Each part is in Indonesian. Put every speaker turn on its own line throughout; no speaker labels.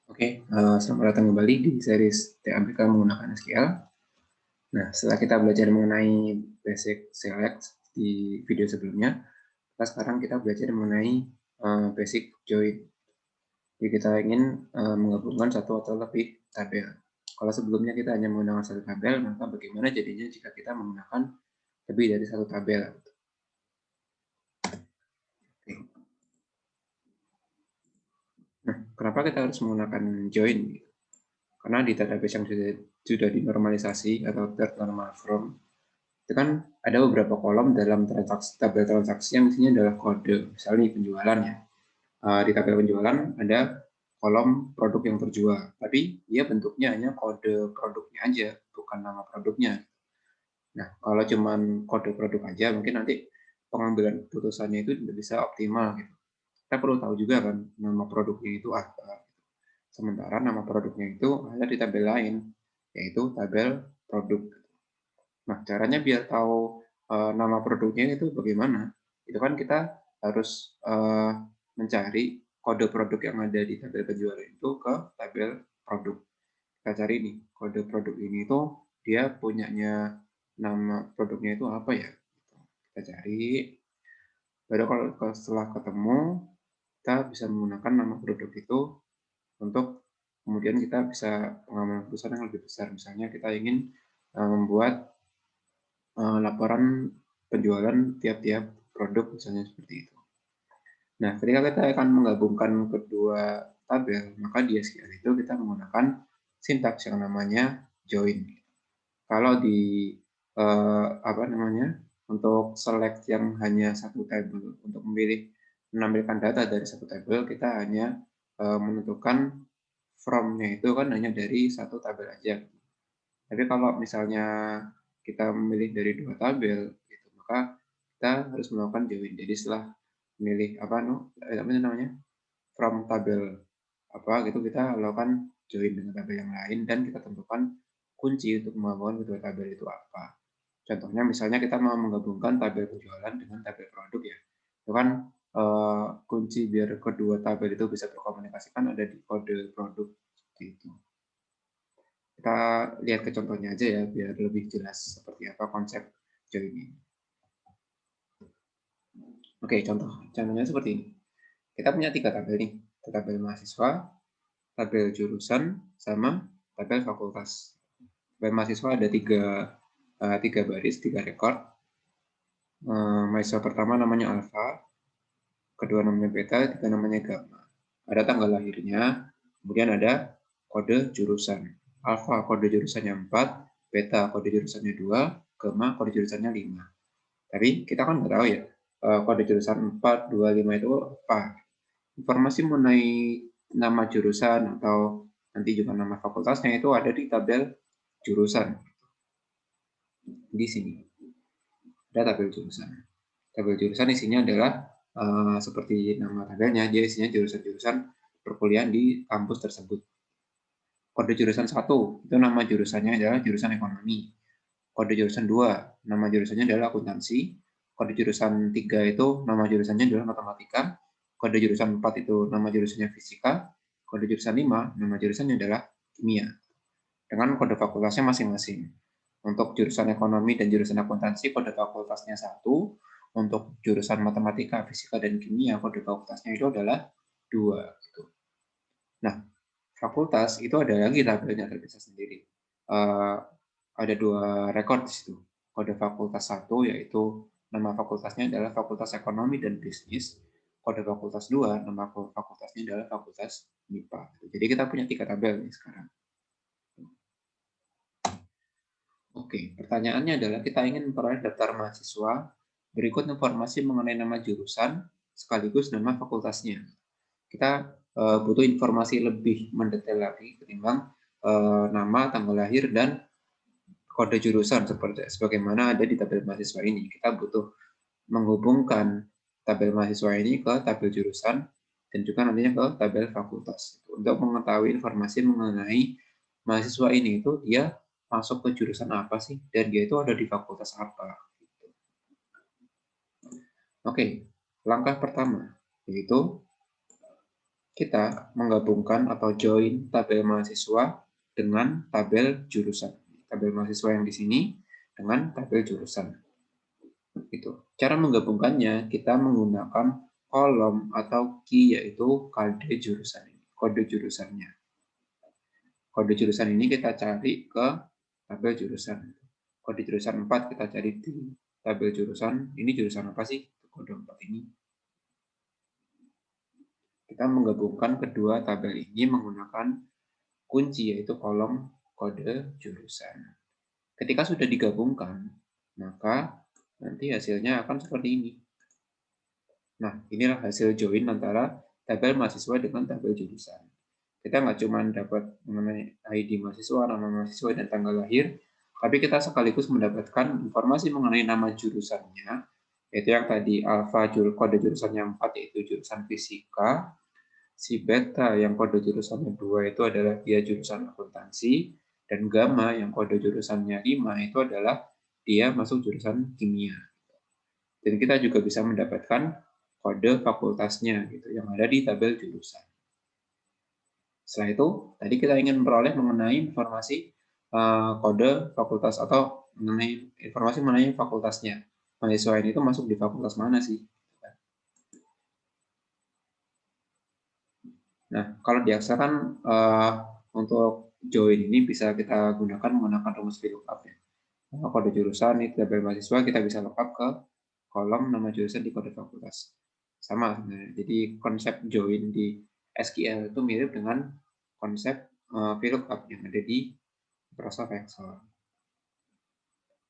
Oke, selamat datang kembali di series TABK menggunakan SQL. Nah, setelah kita belajar mengenai basic select di video sebelumnya, sekarang kita belajar mengenai basic join. Jadi kita ingin menggabungkan satu atau lebih tabel. Kalau sebelumnya kita hanya menggunakan satu tabel, maka bagaimana jadinya jika kita menggunakan lebih dari satu tabel? Oke. Nah, kenapa kita harus menggunakan join? Karena di database yang sudah dinormalisasi atau ternormal from, itu kan ada beberapa kolom dalam tabel transaksi yang isinya adalah kode. Misalnya penjualan ya. Di tabel penjualan ada kolom produk yang terjual, tapi dia bentuknya hanya kode produknya aja, bukan nama produknya. Nah, kalau cuman kode produk aja, mungkin nanti pengambilan putusannya itu tidak bisa optimal gitu. Kita perlu tahu juga kan nama produknya itu apa. Sementara nama produknya itu ada di tabel lain, yaitu tabel produk. Nah, caranya biar tahu nama produknya itu bagaimana? Itu kan kita harus mencari kode produk yang ada di tabel penjualan itu ke tabel produk. Kita cari nih, kode produk ini itu dia punyanya nama produknya itu apa ya? Kita cari, baru kalau setelah ketemu, kita bisa menggunakan nama produk itu untuk kemudian kita bisa pengambilan keputusan yang lebih besar. Misalnya kita ingin membuat laporan penjualan tiap-tiap produk, misalnya seperti itu. Nah, ketika kita akan menggabungkan kedua tabel, maka di SQL itu kita menggunakan sintaks yang namanya join. Kalau di untuk select yang hanya satu tabel, untuk menampilkan data dari satu tabel, kita hanya menentukan from-nya itu kan hanya dari satu tabel aja. Tapi kalau misalnya kita memilih dari dua tabel, gitu, maka kita harus melakukan join. Jadi setelah memilih from tabel gitu, kita lakukan join dengan tabel yang lain dan kita tentukan kunci untuk menggabungkan kedua tabel itu apa. Contohnya misalnya kita mau menggabungkan tabel penjualan dengan tabel produk ya. Itu kan kunci biar kedua tabel itu bisa berkomunikasikan ada di kode produk seperti itu. Kita lihat ke contohnya aja ya, biar lebih jelas seperti apa konsep join ini. Oke, contohnya seperti ini. Kita punya 3 tabel nih, tabel mahasiswa, tabel jurusan, sama tabel fakultas. Tabel mahasiswa ada 3 baris, 3 rekor. Mahasiswa pertama namanya alfa, kedua namanya beta, ketiga namanya gamma. Ada tanggal lahirnya, kemudian ada kode jurusan. Alfa kode jurusannya 4, beta kode jurusannya 2, gamma kode jurusannya 5. Tapi kita kan nggak tahu ya, kode jurusan 4, 2, 5 itu apa. Informasi mengenai nama jurusan atau nanti juga nama fakultasnya itu ada di tabel jurusan. Di sini ada tabel jurusan. Tabel jurusan isinya adalah seperti nama tabelnya, dia isinya jurusan-jurusan perkuliahan di kampus tersebut. Kode jurusan 1, itu nama jurusannya adalah jurusan ekonomi. Kode jurusan 2, nama jurusannya adalah akuntansi. Kode jurusan 3 itu nama jurusannya adalah matematika. Kode jurusan 4 itu nama jurusannya fisika. Kode jurusan 5, nama jurusannya adalah kimia. Dengan kode fakultasnya masing-masing. Untuk jurusan ekonomi dan jurusan akuntansi, kode fakultasnya 1. Untuk jurusan matematika, fisika, dan kimia, kode fakultasnya itu adalah 2. Gitu. Nah, fakultas itu ada lagi tabelnya terpisah sendiri. Ada 2 rekor di situ. Kode fakultas 1 yaitu nama fakultasnya adalah Fakultas Ekonomi dan Bisnis. Kode fakultas 2 nama fakultasnya adalah Fakultas MIPA. Jadi kita punya 3 tabel nih sekarang. Oke, pertanyaannya adalah kita ingin memperoleh daftar mahasiswa, berikut informasi mengenai nama jurusan sekaligus nama fakultasnya. Kita butuh informasi lebih mendetail lagi ketimbang nama, tanggal lahir, dan kode jurusan seperti sebagaimana ada di tabel mahasiswa ini. Kita butuh menghubungkan tabel mahasiswa ini ke tabel jurusan dan juga nantinya ke tabel fakultas untuk mengetahui informasi mengenai mahasiswa ini itu dia masuk ke jurusan apa sih dan dia itu ada di fakultas apa. Oke, langkah pertama yaitu kita menggabungkan atau join tabel mahasiswa dengan tabel jurusan. Tabel mahasiswa yang di sini dengan tabel jurusan. Itu. Cara menggabungkannya, kita menggunakan kolom atau key, yaitu kode jurusan ini, kode jurusannya. Kode jurusan ini kita cari ke tabel jurusan. Kode jurusan 4 kita cari di tabel jurusan. Ini jurusan apa sih? Kode 4 ini. Kita menggabungkan kedua tabel ini menggunakan kunci, yaitu kolom kode jurusan. Ketika sudah digabungkan, maka nanti hasilnya akan seperti ini. Nah, inilah hasil join antara tabel mahasiswa dengan tabel jurusan. Kita nggak cuma dapat mengenai ID mahasiswa, nama mahasiswa, dan tanggal lahir, tapi kita sekaligus mendapatkan informasi mengenai nama jurusannya, yaitu yang tadi alfa kode jurusannya 4, yaitu jurusan fisika, si beta yang kode jurusannya 2 itu adalah dia jurusan akuntansi, dan gamma yang kode jurusannya 5 itu adalah dia masuk jurusan kimia. Dan kita juga bisa mendapatkan kode fakultasnya gitu yang ada di tabel jurusan. Setelah itu, tadi kita ingin memperoleh mengenai informasi kode fakultas atau mengenai informasi mengenai fakultasnya. Mahasiswa ini itu masuk di fakultas mana sih? Nah, kalau diaksakan untuk join ini bisa kita gunakan menggunakan rumus VLOOKUP ya. Kode jurusan itu tabel mahasiswa kita bisa lookup ke kolom nama jurusan di kode fakultas. Sama sebenarnya. Jadi konsep join di SQL itu mirip dengan konsep VLOOKUP yang ada di Microsoft Excel.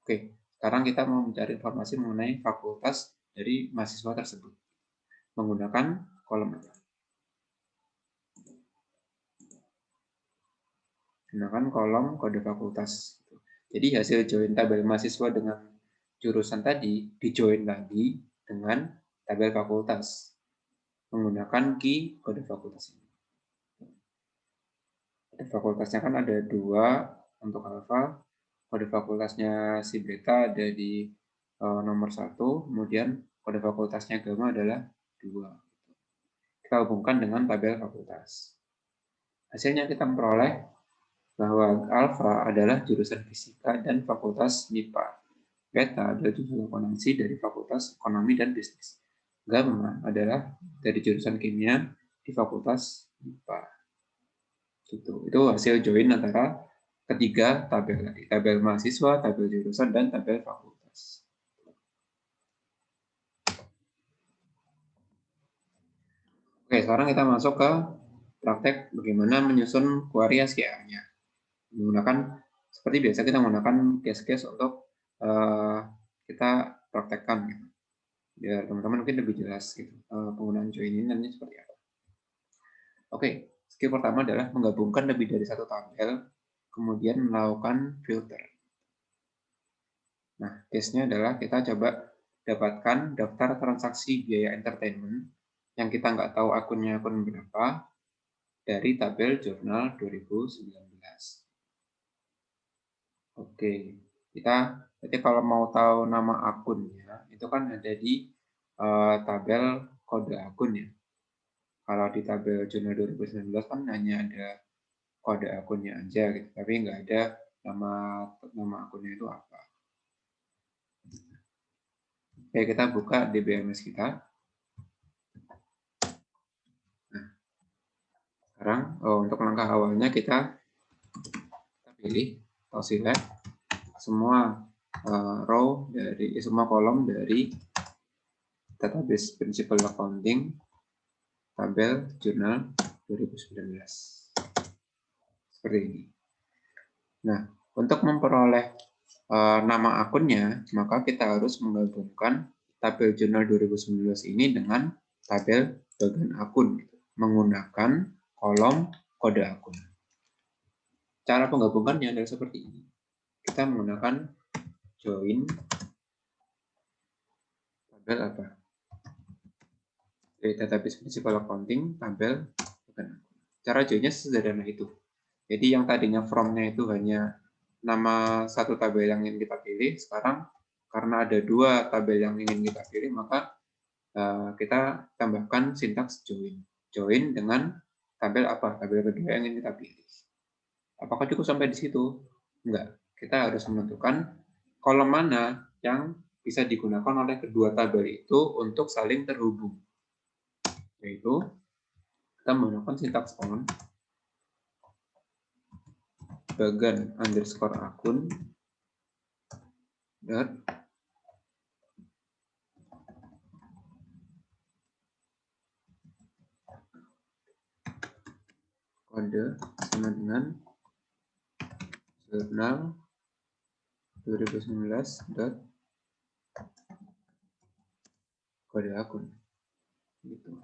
Oke, sekarang kita mau mencari informasi mengenai fakultas dari mahasiswa tersebut menggunakan kolom apa? Gunakan kolom kode fakultas. Jadi hasil join tabel mahasiswa dengan jurusan tadi dijoin lagi dengan tabel fakultas menggunakan key kode fakultas ini. Kode fakultasnya kan ada 2 untuk alfa, kode fakultasnya si beta ada di nomor 1, kemudian kode fakultasnya gamma adalah 2. Kita hubungkan dengan tabel fakultas. Hasilnya kita memperoleh bahwa alfa adalah jurusan fisika dan fakultas MIPA. Beta adalah jurusan akuntansi dari fakultas ekonomi dan bisnis. Gamma adalah dari jurusan kimia di fakultas MIPA. Gitu. Itu hasil join antara ketiga tabel tadi. Tabel mahasiswa, tabel jurusan, dan tabel fakultas. Oke, sekarang kita masuk ke praktek bagaimana menyusun query SQL-nya. Menggunakan, seperti biasa kita menggunakan case-case untuk kita praktekkan. Gitu. Biar teman-teman mungkin lebih jelas gitu, penggunaan join ini nanti seperti apa. Oke, skill pertama adalah menggabungkan lebih dari satu tabel, kemudian melakukan filter. Nah, case-nya adalah kita coba dapatkan daftar transaksi biaya entertainment yang kita nggak tahu akunnya akun berapa dari tabel jurnal 2019. Oke, jadi kalau mau tahu nama akunnya, itu kan ada di tabel kode akun ya. Kalau di tabel jurnal 2019 kan hanya ada kode akunnya aja gitu, tapi nggak ada nama akunnya itu apa. Oke, kita buka DBMS kita. Nah, sekarang untuk langkah awalnya kita pilih atau select semua row dari semua kolom dari database principal accounting tabel jurnal 2019 seperti ini. Nah, untuk memperoleh nama akunnya, maka kita harus menggabungkan tabel jurnal 2019 ini dengan tabel bagian akun menggunakan kolom kode akun. Cara penggabungannya adalah seperti ini. Kita menggunakan join tabel apa? Dari database principal accounting tabel bagian akun. Cara joinnya sederhana itu. Jadi yang tadinya from-nya itu hanya nama satu tabel yang ingin kita pilih, sekarang karena ada 2 tabel yang ingin kita pilih, maka kita tambahkan sintaks join. join dengan tabel apa? Tabel kedua yang ingin kita pilih. Apakah cukup sampai di situ? Enggak. Kita harus menentukan kolom mana yang bisa digunakan oleh kedua tabel itu untuk saling terhubung. Yaitu kita menggunakan sintaks on bagan underscore akun dot kode sama dengan jurnal 2019 dot kode akun gitu.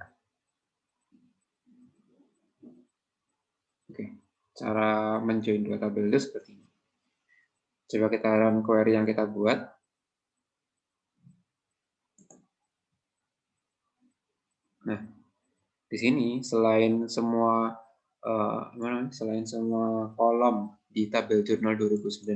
Oke, cara menjoin dua tabel itu seperti ini. Coba kita run query yang kita buat. Nah, di sini selain semua kolom di tabel jurnal 2019,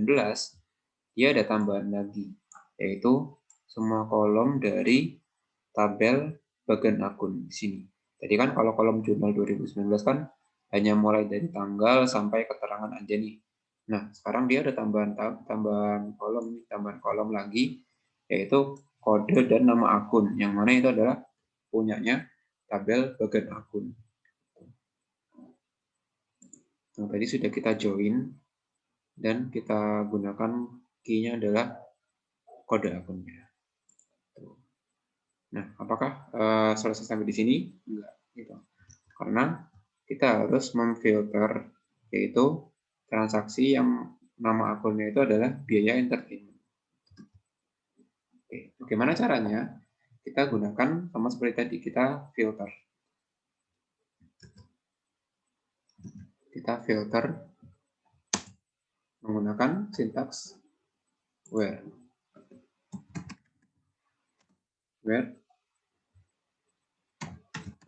dia ada tambahan lagi, yaitu semua kolom dari tabel bagan akun di sini. Jadi kan kalau kolom jurnal 2019 kan hanya mulai dari tanggal sampai keterangan aja nih. Nah, sekarang dia ada tambahan kolom lagi, yaitu kode dan nama akun, yang mana itu adalah punyanya tabel bagan akun. Nah, tadi sudah kita join dan kita gunakan key-nya adalah kode akunnya. Nah, apakah selesai sampai di sini? Enggak, gitu. Karena kita harus memfilter, yaitu transaksi yang nama akunnya itu adalah biaya entertainment. Oke, bagaimana caranya? Kita gunakan sama seperti tadi, kita filter. Kita filter menggunakan sintaks where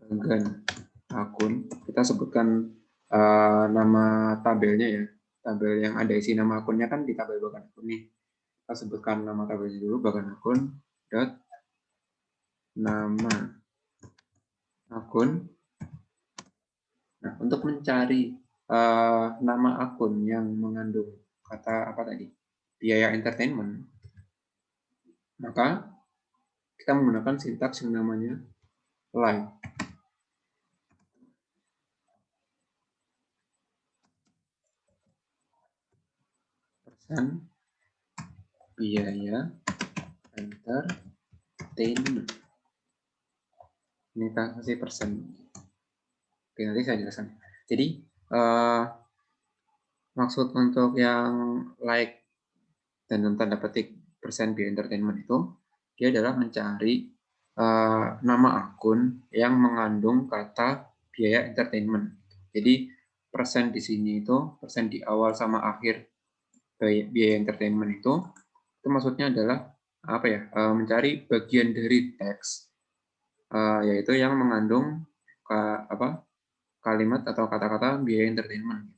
bagan akun, kita sebutkan nama tabelnya ya, tabel yang ada isi nama akunnya kan di tabel bagan akun nih. Kita sebutkan nama tabelnya dulu, bagan akun dot nama akun. Nah, untuk mencari nama akun yang mengandung kata apa tadi, biaya entertainment, maka kita menggunakan sintaks yang namanya like. Persen biaya entertainment. Ini kita kasih persen. Oke, nanti saya jelaskan. Jadi maksud untuk yang like dan tanda petik persen biaya entertainment itu, dia adalah mencari nama akun yang mengandung kata biaya entertainment. Jadi persen di sini itu, persen di awal sama akhir biaya entertainment itu maksudnya adalah apa ya? Mencari bagian dari teks, yaitu yang mengandung kalimat atau kata-kata biaya entertainment.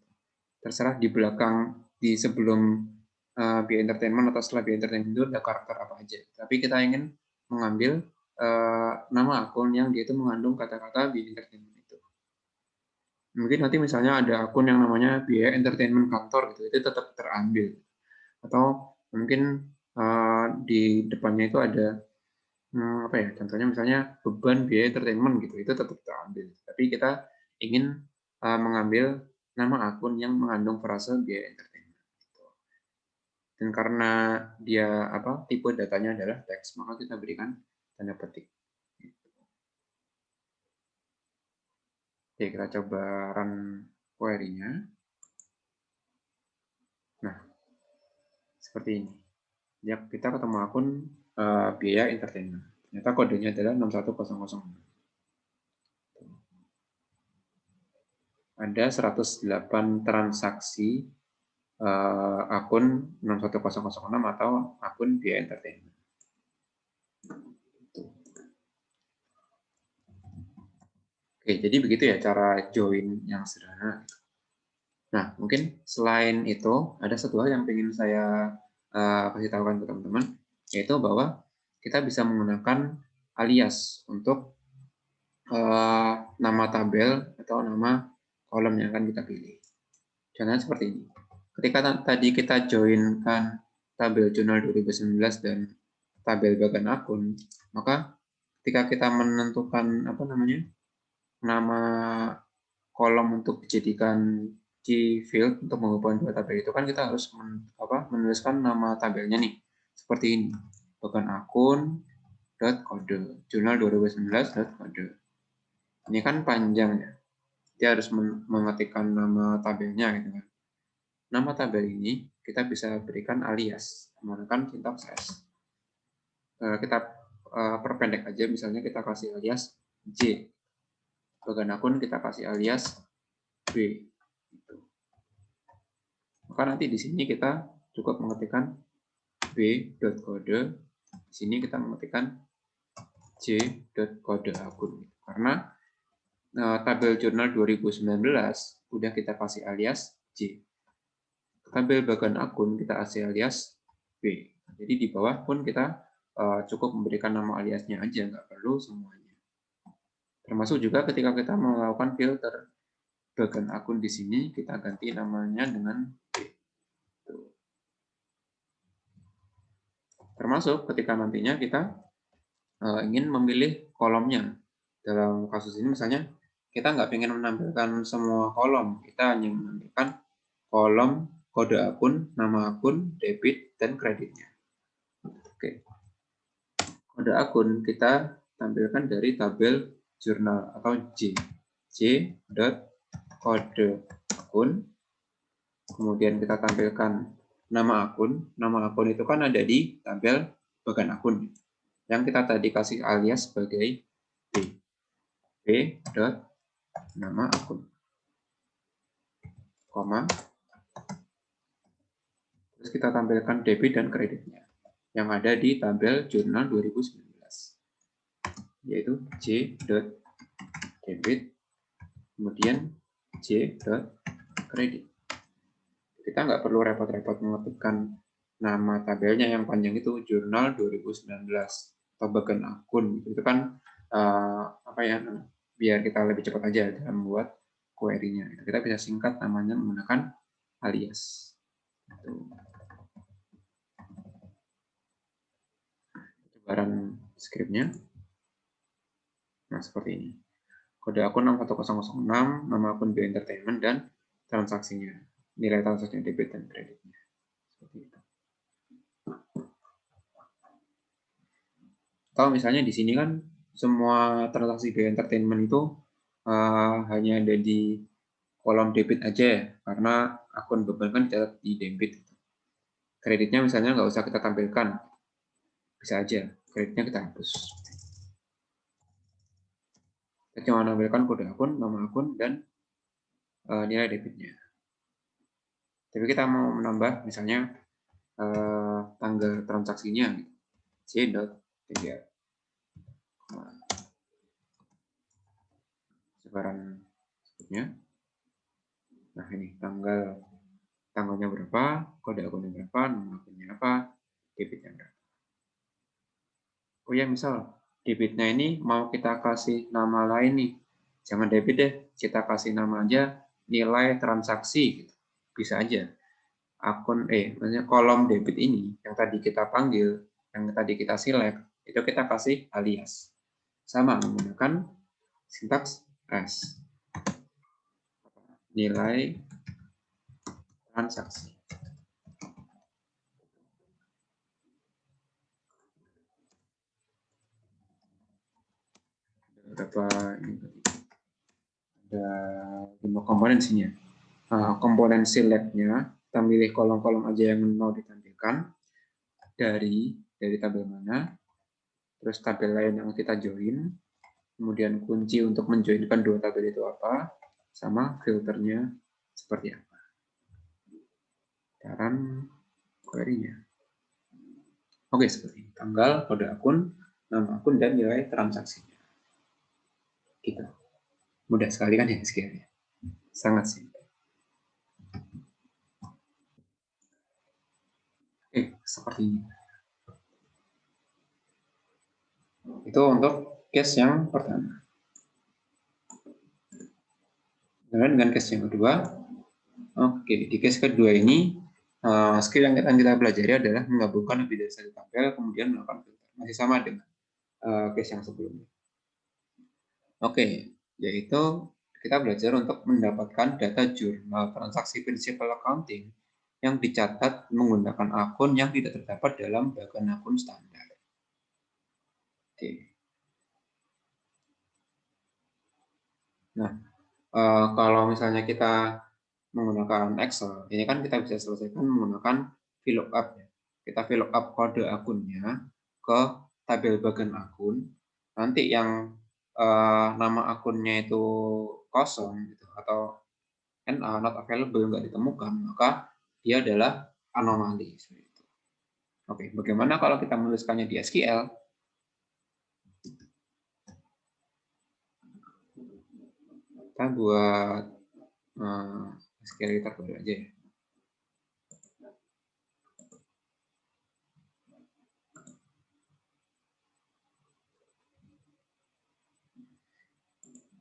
Terserah di belakang, di sebelum biaya entertainment atau setelah biaya entertainment itu ada karakter apa aja. Tapi kita ingin mengambil nama akun yang dia itu mengandung kata-kata biaya entertainment itu. Mungkin nanti misalnya ada akun yang namanya biaya entertainment kantor gitu, itu tetap terambil. Atau mungkin di depannya itu ada apa ya? Contohnya misalnya beban biaya entertainment gitu, itu tetap terambil. Tapi kita ingin mengambil nama akun yang mengandung frase biaya entertainment. Dan karena dia tipe datanya adalah teks, maka kita berikan tanda petik. Oke, kita coba run query-nya. Nah, seperti ini. Ya, kita ketemu akun biaya entertainment. Ternyata kodenya adalah 61006. Ada 108 transaksi akun 61006 atau akun biaya entertainment. Oke, jadi begitu ya cara join yang sederhana. Nah, mungkin selain itu ada satu hal yang ingin saya kasih tahukan ke teman-teman, yaitu bahwa kita bisa menggunakan alias untuk nama tabel atau nama kolom yang akan kita pilih. Contohnya seperti ini. Ketika tadi kita joinkan tabel jurnal 2019 dan tabel bagian akun, maka ketika kita menentukan nama kolom untuk dijadikan key field untuk menghubungkan dua tabel itu kan kita harus menuliskan nama tabelnya nih seperti ini, bagian akun kode jurnal 2019 kode. Ini kan panjang ya, dia harus mengetikkan nama tabelnya gitu kan. Nama tabel ini kita bisa berikan alias menggunakan sintaks S. Kita perpendek aja, misalnya kita kasih alias J. Bagian akun kita kasih alias B. Maka nanti di sini kita cukup mengetikkan b.kode. Di sini kita mengetikkan j.kode akun. Karena tabel jurnal 2019 udah kita kasih alias J. Tabel bagian akun kita kasih alias B. Jadi di bawah pun kita cukup memberikan nama aliasnya aja, nggak perlu semuanya. Termasuk juga ketika kita melakukan filter bagian akun di sini, kita ganti namanya dengan B. Termasuk ketika nantinya kita ingin memilih kolomnya. Dalam kasus ini misalnya kita nggak ingin menampilkan semua kolom, kita hanya menampilkan kolom kode akun, nama akun, debit, dan kreditnya. Oke. Kode akun kita tampilkan dari tabel jurnal atau J. J.kode akun. Kemudian kita tampilkan nama akun. Nama akun itu kan ada di tabel bagian akun. Yang kita tadi kasih alias sebagai B. B.nama akun. Koma. Terus kita tampilkan debit dan kreditnya yang ada di tabel jurnal 2019, yaitu j.debit, kemudian j.kredit. Kita nggak perlu repot-repot mengetikkan nama tabelnya yang panjang itu jurnal 2019 atau bagian akun. Itu kan biar kita lebih cepat aja dalam membuat query-nya. Kita bisa singkat namanya menggunakan alias. Gambaran skripnya. Nah, seperti ini. Kode akun 61006, nama akun B Entertainment, dan transaksinya. Nilai transaksinya debit dan kreditnya. Seperti itu. Atau misalnya di sini kan semua transaksi B Entertainment itu hanya ada di kolom debit aja, karena akun beban kan dicatat di debit. Kreditnya misalnya nggak usah kita tampilkan. Bisa aja, kreditnya kita hapus. Kita cuma menampilkan kode akun, nama akun, dan nilai debitnya. Tapi kita mau menambah misalnya tanggal transaksinya C.3 sebaran sebutnya. Nah ini tanggalnya berapa, kode akunnya berapa, nama akunnya apa, debitnya berapa. Oh ya, misal debitnya ini mau kita kasih nama lain nih, jangan debit deh, kita kasih nama aja nilai transaksi gitu. Bisa aja. Maksudnya kolom debit ini yang tadi kita panggil, yang tadi kita select, itu kita kasih alias. Sama menggunakan sintaks S. Nilai transaksi. Ada 5 komponen sini ya. Komponen select-nya, kita pilih kolom-kolom aja yang mau ditampilkan dari tabel mana, terus tabel lain yang kita join, kemudian kunci untuk menjoinkan dua tabel itu apa, sama filternya seperti apa. Cara query-nya. Oke, seperti ini. Tanggal, kode akun, nama akun, dan nilai transaksinya. Gitu. Mudah sekali kan ya SQL-nya. Sangat simpel. Oke, seperti ini. Itu untuk case yang pertama. Kemudian dengan case yang kedua, oke, di case kedua ini skill yang akan kita pelajari adalah menggabungkan lebih dari satu tabel, kemudian melakukan filter. Masih sama dengan case yang sebelumnya. Oke, yaitu kita belajar untuk mendapatkan data jurnal transaksi principal accounting yang dicatat menggunakan akun yang tidak terdapat dalam bagan akun standar. Oke. Nah, kalau misalnya kita menggunakan Excel, ini kan kita bisa selesaikan menggunakan VLOOKUP. Kita VLOOKUP kode akunnya ke tabel bagan akun. Nanti yang nama akunnya itu kosong gitu, atau NA not available nggak ditemukan, maka dia adalah anomali. Oke, bagaimana kalau kita menuliskannya di SQL? Kita buat SQL editor baru aja ya.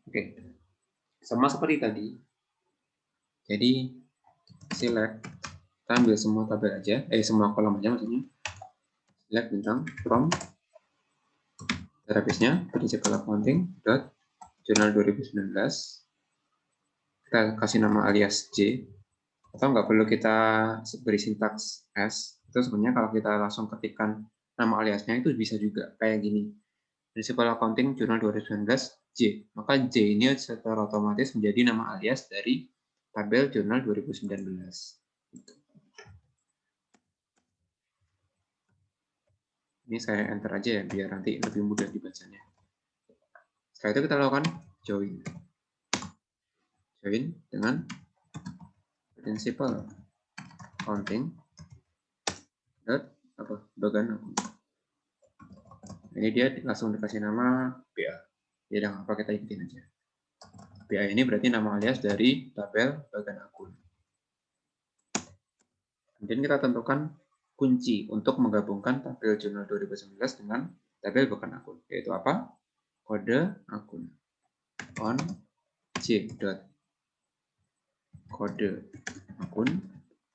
Oke, sama seperti tadi. Jadi select, kita ambil semua tabel aja, semua kolom aja maksudnya. Select bintang from database-nya principal accounting dot journal 2019. Kita kasih nama alias J, atau nggak perlu kita beri sintaks S. Itu sebenarnya kalau kita langsung ketikkan nama aliasnya itu bisa juga kayak gini. Principal Accounting Jurnal 2019 J. Maka J ini secara otomatis menjadi nama alias dari tabel jurnal 2019. Ini saya enter aja ya, biar nanti lebih mudah dibacanya. Setelah itu kita lakukan join. Join dengan Principal Accounting bagan akun. Ini dia langsung dikasih nama BA. Ya udah apa kita ikutin aja. BA ini berarti nama alias dari tabel bagan akun. Kemudian kita tentukan kunci untuk menggabungkan tabel jurnal 2019 dengan tabel bagan akun, yaitu apa? Kode akun on j dot kode akun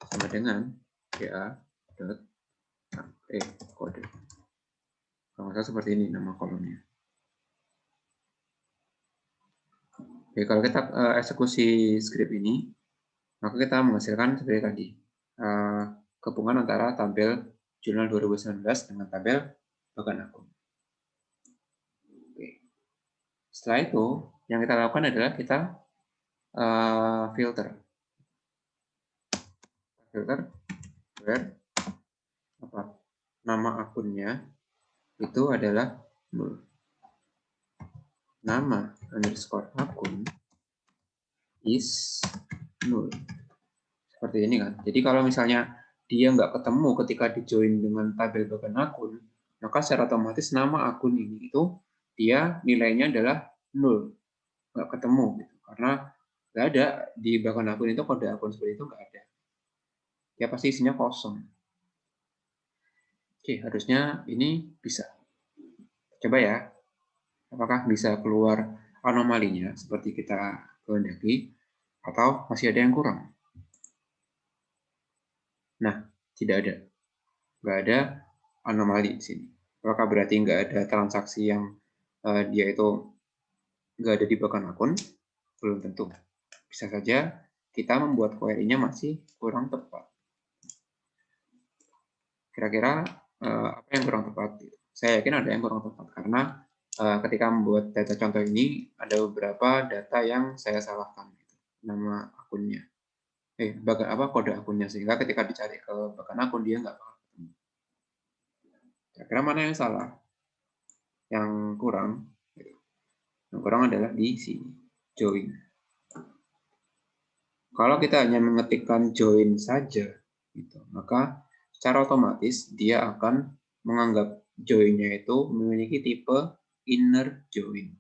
sama dengan ba dot kode. Kalau nggak salah seperti ini nama kolomnya. Oke, kalau kita eksekusi script ini, maka kita menghasilkan seperti tadi, gabungan antara tabel jurnal 2019 dengan tabel bagan akun. Oke. Setelah itu, yang kita lakukan adalah kita filter where nama akunnya itu adalah null. Nama underscore akun is null. Seperti ini kan. Jadi kalau misalnya dia nggak ketemu ketika di join dengan tabel bagan akun, maka secara otomatis nama akun ini itu dia nilainya adalah null, nggak ketemu gitu. Karena nggak ada di bagan akun itu, kode akun seperti itu nggak ada. Ya pasti isinya kosong. Oke, harusnya ini bisa. Coba ya, apakah bisa keluar anomalinya seperti kita kehendaki, atau masih ada yang kurang? Nah, tidak ada. Nggak ada anomali di sini. Apakah berarti nggak ada transaksi yang dia itu nggak ada di bagan akun? Belum tentu. Bisa saja kita membuat query-nya masih kurang tepat. Kira-kira apa yang kurang tepat? Saya yakin ada yang kurang tepat, karena ketika membuat data contoh ini, ada beberapa data yang saya salahkan. Nama akunnya. Kode akunnya, sehingga ketika dicari ke bagan akun, dia nggak bakal ketemu. Kira-kira mana yang salah? Yang kurang adalah di sini, join. Kalau kita hanya mengetikkan join saja, gitu, maka secara otomatis dia akan menganggap join-nya itu memiliki tipe inner join.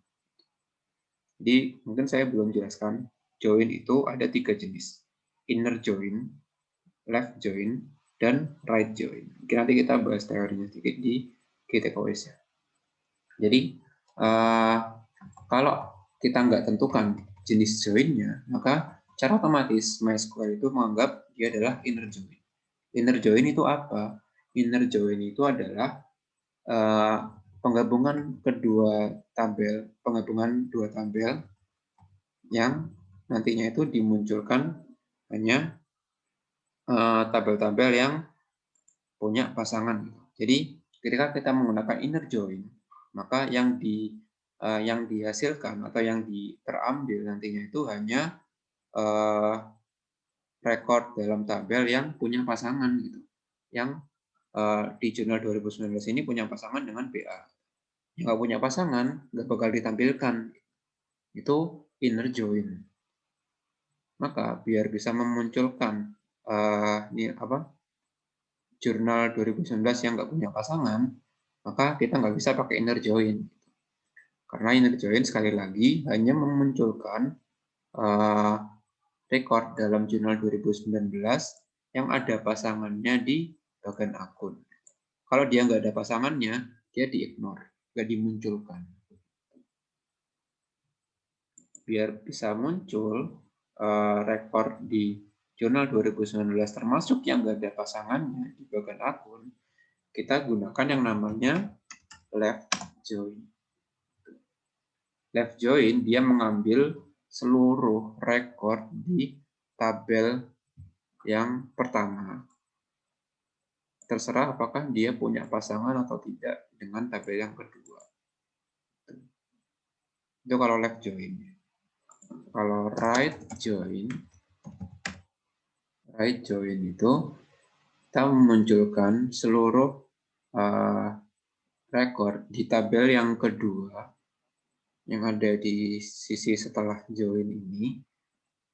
Jadi mungkin saya belum jelaskan, join itu ada 3 jenis. Inner join, left join, dan right join. Mungkin nanti kita bahas teorinya sedikit di GTKOS ya. Jadi kalau kita nggak tentukan jenis join-nya, maka secara otomatis MySQL itu menganggap dia adalah inner join. Inner join itu apa? Inner join itu adalah penggabungan dua tabel yang nantinya itu dimunculkan hanya tabel-tabel yang punya pasangan. Jadi ketika kita menggunakan inner join, maka yang dihasilkan atau yang terambil nantinya itu hanya rekor dalam tabel yang punya pasangan gitu. Yang di jurnal 2019 ini punya pasangan dengan BA. Yang nggak punya pasangan nggak bakal ditampilkan. Itu inner join. Maka biar bisa memunculkan jurnal 2019 yang nggak punya pasangan, maka kita nggak bisa pakai inner join. Karena inner join sekali lagi hanya memunculkan rekor dalam jurnal 2019 yang ada pasangannya di bagian akun. Kalau dia nggak ada pasangannya, dia di-ignore, nggak dimunculkan. Biar bisa muncul rekor di jurnal 2019 termasuk yang nggak ada pasangannya di bagian akun, kita gunakan yang namanya left join. Left join dia mengambil seluruh rekor di tabel yang pertama. Terserah apakah dia punya pasangan atau tidak dengan tabel yang kedua. Itu kalau left join. Kalau right join itu kita memunculkan seluruh rekor di tabel yang kedua yang ada di sisi setelah join ini,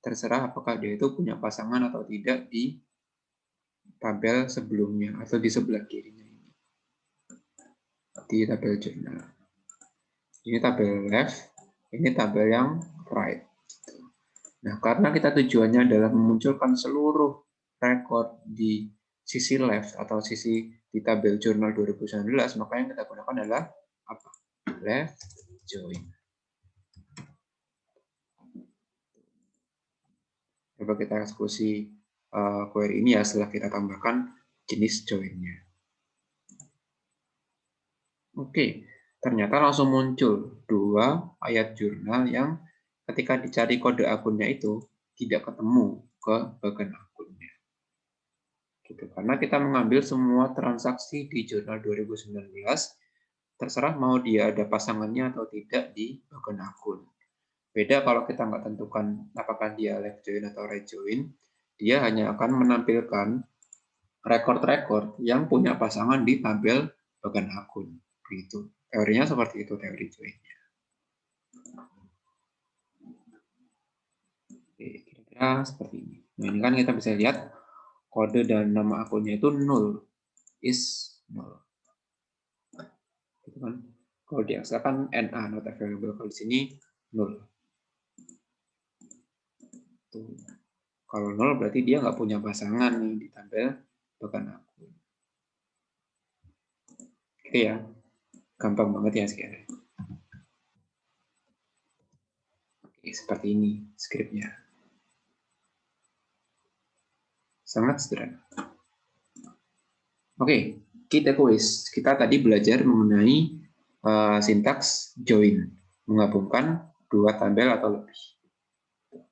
terserah apakah dia itu punya pasangan atau tidak di tabel sebelumnya atau di sebelah kirinya ini, di tabel jurnal. Ini tabel left, ini tabel yang right. Nah, karena kita tujuannya adalah memunculkan seluruh rekor di sisi left atau sisi di tabel jurnal 2019, maka yang kita gunakan adalah apa? Left join. Coba kita eksekusi query ini ya setelah kita tambahkan jenis join-nya. Oke, ternyata langsung muncul dua ayat jurnal yang ketika dicari kode akunnya itu tidak ketemu ke bagian akunnya. Gitu. Karena kita mengambil semua transaksi di jurnal 2019, terserah mau dia ada pasangannya atau tidak di bagian akun. Beda kalau kita nggak tentukan apakah dia left join atau right join, dia hanya akan menampilkan rekor-rekor yang punya pasangan di tabel bagian akun. Begitu. Teorinya seperti itu, teori join-nya. Oke, kira-kira seperti ini. Nah, ini kan kita bisa lihat kode dan nama akunnya itu null, is null. Gitu kan. Kalau di Excel kan NA, not available. Kalau di sini null. Tuh. Kalau nol berarti dia nggak punya pasangan nih di tabel bagian akun. Oke ya, gampang banget ya sekarang. Oke, seperti ini skripnya. Sangat sederhana. Oke, kita quiz. Kita tadi belajar mengenai sintaks join, menggabungkan dua tabel atau lebih.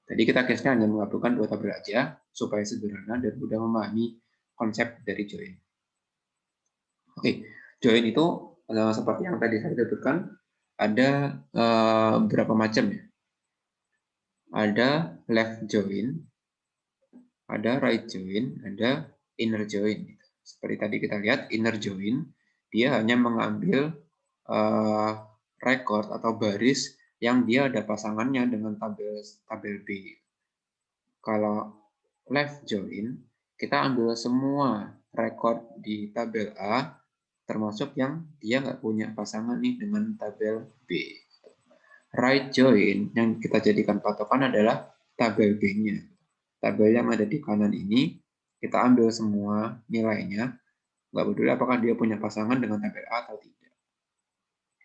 Tadi kita case-nya hanya menggabungkan dua tabel aja supaya sederhana dan mudah memahami konsep dari join. Oke, join itu seperti yang tadi saya sebutkan ada beberapa macam ya. Ada left join, ada right join, ada inner join. Seperti tadi kita lihat inner join, dia hanya mengambil record atau baris yang dia ada pasangannya dengan tabel B. Kalau left join, kita ambil semua record di tabel A, termasuk yang dia nggak punya pasangan nih dengan tabel B. Right join yang kita jadikan patokan adalah tabel B-nya. Tabel yang ada di kanan ini, kita ambil semua nilainya, nggak peduli apakah dia punya pasangan dengan tabel A atau tidak.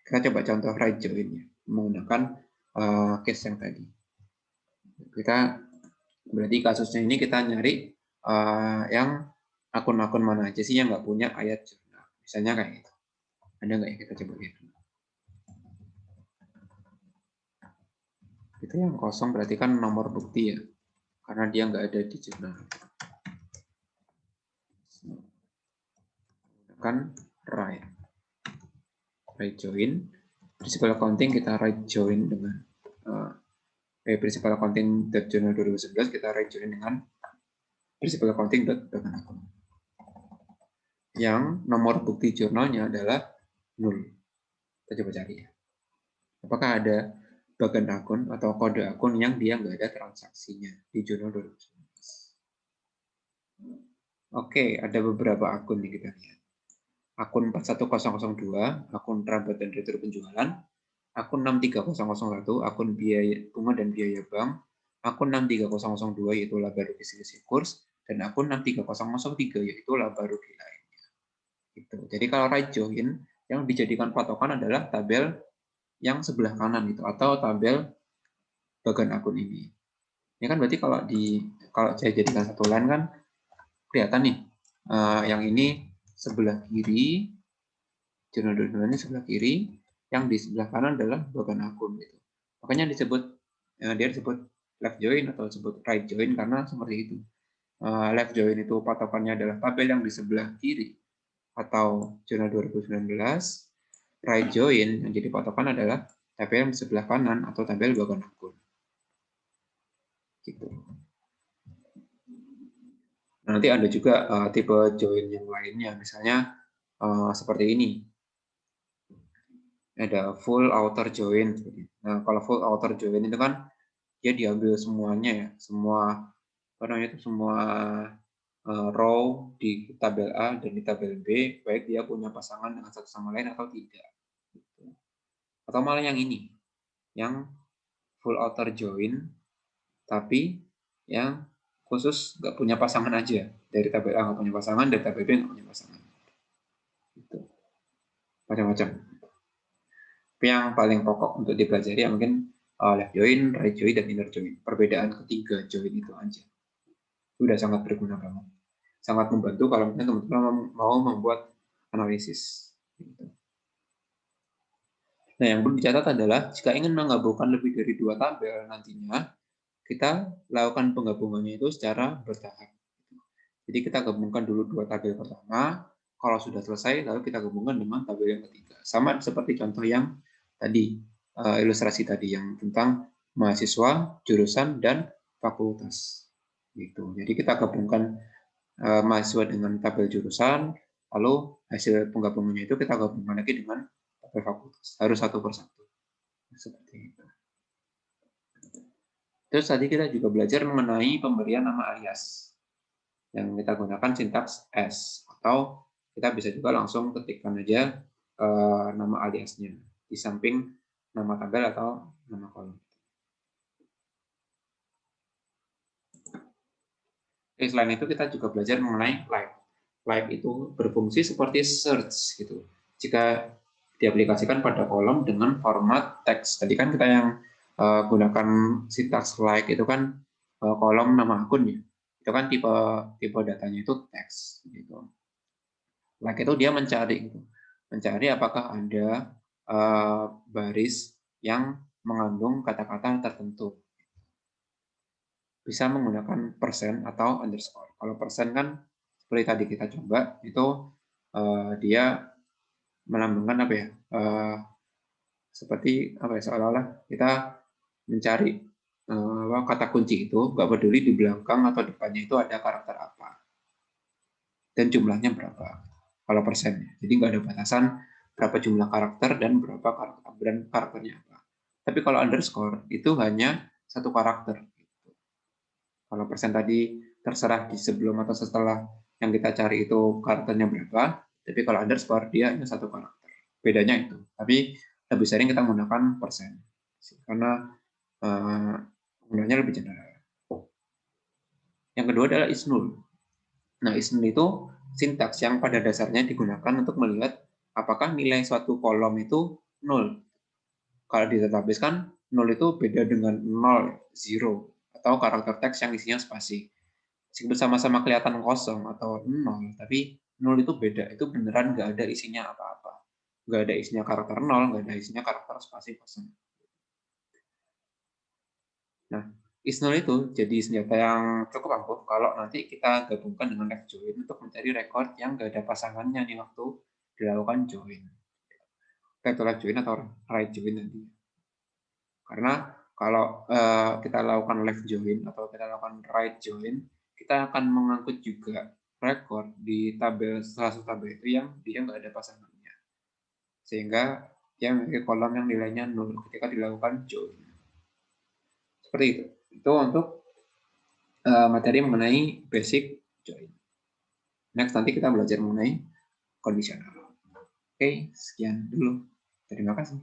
Kita coba contoh right join-nya, menggunakan case yang tadi. Kita berarti kasusnya ini kita nyari yang akun-akun mana aja sih yang nggak punya ayat jurnal. Misalnya kayak gitu. Ada nggak ya, kita coba lihat dulu. Itu yang kosong berarti kan nomor bukti ya, karena dia nggak ada di jurnal. Kan write join. Principal accounting kita write join dengan principal accounting journal 2011 kita write join dengan principal accounting account. Yang nomor bukti jurnalnya adalah 0. Kita coba cari ya. Apakah ada bagian akun atau kode akun yang dia nggak ada transaksinya di jurnal 2019. Oke, ada beberapa akun nih kita lihat. Akun 41002, akun terlambat dan retur penjualan, akun 63001, akun biaya bunga dan biaya bank, akun 63002 yaitu laba rugi selisih kurs, dan akun 63003 yaitu laba rugi lainnya. Gitu. Jadi kalau right join yang dijadikan patokan adalah tabel yang sebelah kanan itu atau tabel bagian akun ini. Ini kan berarti kalau saya jadikan satu line kan kelihatan nih, yang ini sebelah kiri, jurnal ini sebelah kiri, yang di sebelah kanan adalah bagian akun gitu. Makanya dia disebut left join atau disebut right join karena seperti itu. Left join itu patokannya adalah tabel yang di sebelah kiri atau jurnal 2019. Right join yang jadi patokan adalah tabel yang di sebelah kanan atau tabel bagian akun. Gitu. Nanti ada juga tipe join yang lainnya, misalnya seperti ini. Ada full outer join. Nah, kalau full outer join itu kan dia diambil semuanya ya, semua semua row di tabel A dan di tabel B, baik dia punya pasangan dengan satu sama lain atau tidak. Atau malah yang ini, yang full outer join, tapi yang khusus nggak punya pasangan aja. Dari tabel A nggak punya pasangan, dari tabel B nggak punya pasangan. Gitu. Macam-macam. Tapi yang paling pokok untuk dipelajari ya mungkin left join, right join, dan inner join. Perbedaan ketiga join itu aja. Itu udah sangat berguna banget. Sangat membantu kalau teman-teman mau membuat analisis. Nah, yang perlu dicatat adalah jika ingin menggabungkan lebih dari 2 tabel nantinya, kita lakukan penggabungannya itu secara bertahap. Jadi kita gabungkan dulu 2 tabel pertama, kalau sudah selesai lalu kita gabungkan dengan tabel yang ketiga. Sama seperti contoh yang tadi, ilustrasi tadi yang tentang mahasiswa, jurusan, dan fakultas. Gitu. Jadi kita gabungkan mahasiswa dengan tabel jurusan, lalu hasil penggabungannya itu kita gabungkan lagi dengan tabel fakultas. Harus satu persatu. Seperti itu. Terus tadi kita juga belajar mengenai pemberian nama alias. Yang kita gunakan sintaks S. Atau kita bisa juga langsung ketikkan aja nama aliasnya di samping nama tabel atau nama kolom. Selain itu kita juga belajar mengenai live. Live itu berfungsi seperti search gitu. Jika diaplikasikan pada kolom dengan format teks. Tadi kan kita yang gunakan sintaks like itu kan kolom nama akun ya. Itu kan tipe datanya itu teks gitu. Like itu dia mencari gitu. Mencari apakah ada baris yang mengandung kata-kata tertentu. Bisa menggunakan persen atau underscore. Kalau persen kan seperti tadi kita coba itu dia melambangkan apa ya? Seperti apa ya, seolah-olah kita mencari kata kunci itu, nggak peduli di belakang atau depannya itu ada karakter apa dan jumlahnya berapa. Kalau persen, jadi nggak ada batasan berapa jumlah karakter dan berapa karakternya apa. Tapi kalau underscore itu hanya satu karakter. Kalau persen tadi terserah di sebelum atau setelah yang kita cari itu karakternya berapa, tapi kalau underscore dia hanya satu karakter. Bedanya itu. Tapi lebih sering kita menggunakan persen karena penggunaannya lebih general. Yang kedua adalah is null. Nah, is null itu sintaks yang pada dasarnya digunakan untuk melihat apakah nilai suatu kolom itu nol. Kalau di database kan nol itu beda dengan 0, 0 atau karakter teks yang isinya spasi. Meskipun sama-sama kelihatan kosong atau nol, tapi nol itu beda, itu beneran nggak ada isinya apa-apa. Nggak ada isinya karakter nol, nggak ada isinya karakter spasi kosong. Nah, is nol itu jadi senjata yang cukup ampuh kalau nanti kita gabungkan dengan left join untuk mencari record yang nggak ada pasangannya di waktu dilakukan join. Baik itu left join atau right join nanti. Karena kalau kita lakukan left join atau kita lakukan right join, kita akan mengangkut juga record di tabel salah satu tabel itu yang dia nggak ada pasangannya. Sehingga dia memiliki kolom yang nilainya 0 ketika dilakukan join. Seperti itu. Itu untuk materi mengenai basic join. Next, nanti kita belajar mengenai conditional. Oke, sekian dulu. Terima kasih.